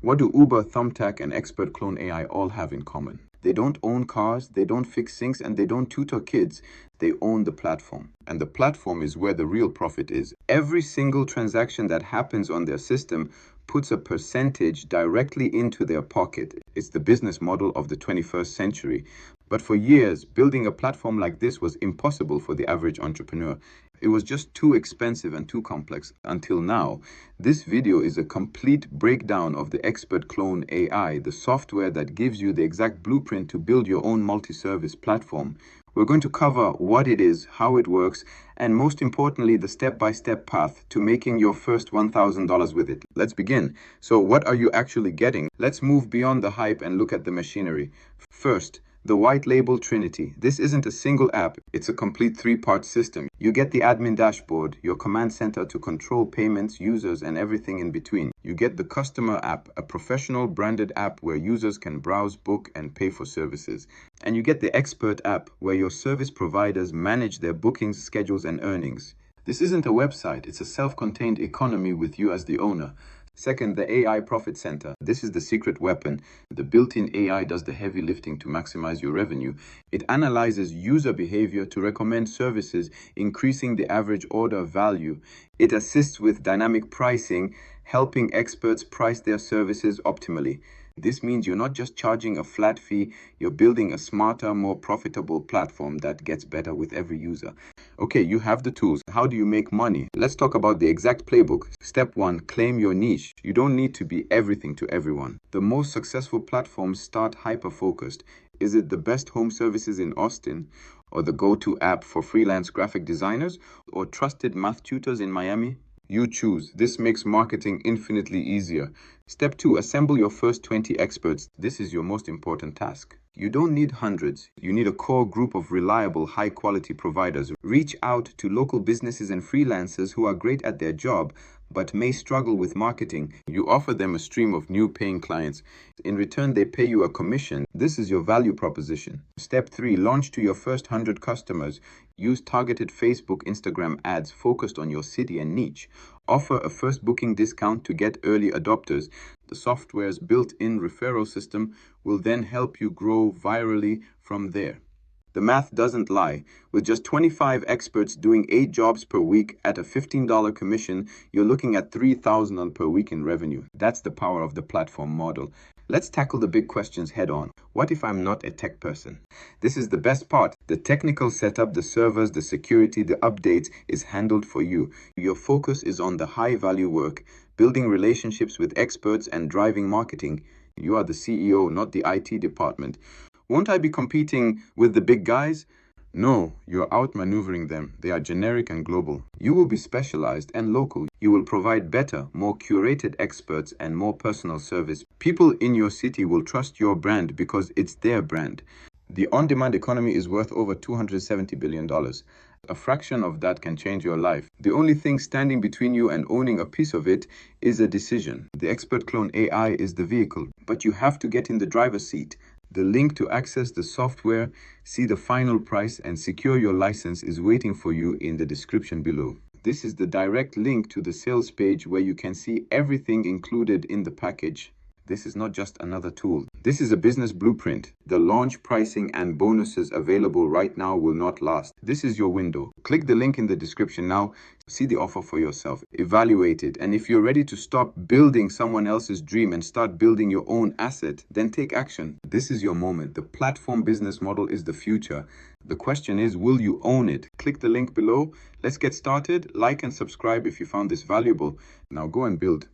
What do Uber, Thumbtack, and ExpertClone AI all have in common? They don't own cars, they don't fix sinks, and they don't tutor kids. They own the platform. And the platform is where the real profit is. Every single transaction that happens on their system puts a percentage directly into their pocket. It's the business model of the 21st century. But for years, building a platform like this was impossible for the average entrepreneur. It was just too expensive and too complex until now. This video is a complete breakdown of the ExpertClone AI, the software that gives you the exact blueprint to build your own multi-service platform. We're going to cover what it is, how it works, and most importantly, the step-by-step path to making your first $1,000 with it. Let's begin. So what are you actually getting? Let's move beyond the hype and look at the machinery. First, the white label Trinity. This isn't a single app, it's a complete three-part system. You get the admin dashboard, your command center to control payments, users, and everything in between. You get the customer app, a professional branded app where users can browse, book, and pay for services. And you get the expert app where your service providers manage their bookings, schedules, and earnings. This isn't a website, it's a self-contained economy with you as the owner. Second, the AI Profit Center. This is the secret weapon. The built-in AI does the heavy lifting to maximize your revenue. It analyzes user behavior to recommend services, increasing the average order value. It assists with dynamic pricing, helping experts price their services optimally. This means you're not just charging a flat fee, you're building a smarter, more profitable platform that gets better with every user. Okay, you have the tools. How do you make money? Let's talk about the exact playbook. Step 1, claim your niche. You don't need to be everything to everyone. The most successful platforms start hyper-focused. Is it the best home services in Austin? Or the go-to app for freelance graphic designers? Or trusted math tutors in Miami? You choose. This makes marketing infinitely easier. Step 2, assemble your first 20 experts. This is your most important task. You don't need hundreds. You need a core group of reliable, high-quality providers. Reach out to local businesses and freelancers who are great at their job but may struggle with marketing. You offer them a stream of new paying clients. In return, they pay you a commission. This is your value proposition. Step 3, launch to your first 100 customers. Use targeted Facebook, Instagram ads focused on your city and niche. Offer a first booking discount to get early adopters. The software's built-in referral system will then help you grow virally from there. The math doesn't lie. With just 25 experts doing 8 jobs per week at a $15 commission, you're looking at $3,000 per week in revenue. That's the power of the platform model. Let's tackle the big questions head on. What if I'm not a tech person? This is the best part. The technical setup, the servers, the security, the updates is handled for you. Your focus is on the high-value work, building relationships with experts and driving marketing. You are the CEO, not the IT department. Won't I be competing with the big guys? No, you're outmaneuvering them. They are generic and global. You will be specialized and local. You will provide better, more curated experts and more personal service. People in your city will trust your brand because it's their brand. The on-demand economy is worth over $270 billion. A fraction of that can change your life. The only thing standing between you and owning a piece of it is a decision. The ExpertClone AI is the vehicle, but you have to get in the driver's seat. The link to access the software, see the final price, and secure your license is waiting for you in the description below. This is the direct link to the sales page where you can see everything included in the package. This is not just another tool. This is a business blueprint. The launch pricing and bonuses available right now will not last. This is your window. Click the link in the description now. See the offer for yourself. Evaluate it. And if you're ready to stop building someone else's dream and start building your own asset, then take action. This is your moment. The platform business model is the future. The question is, will you own it? Click the link below. Let's get started. Like and subscribe if you found this valuable. Now go and build.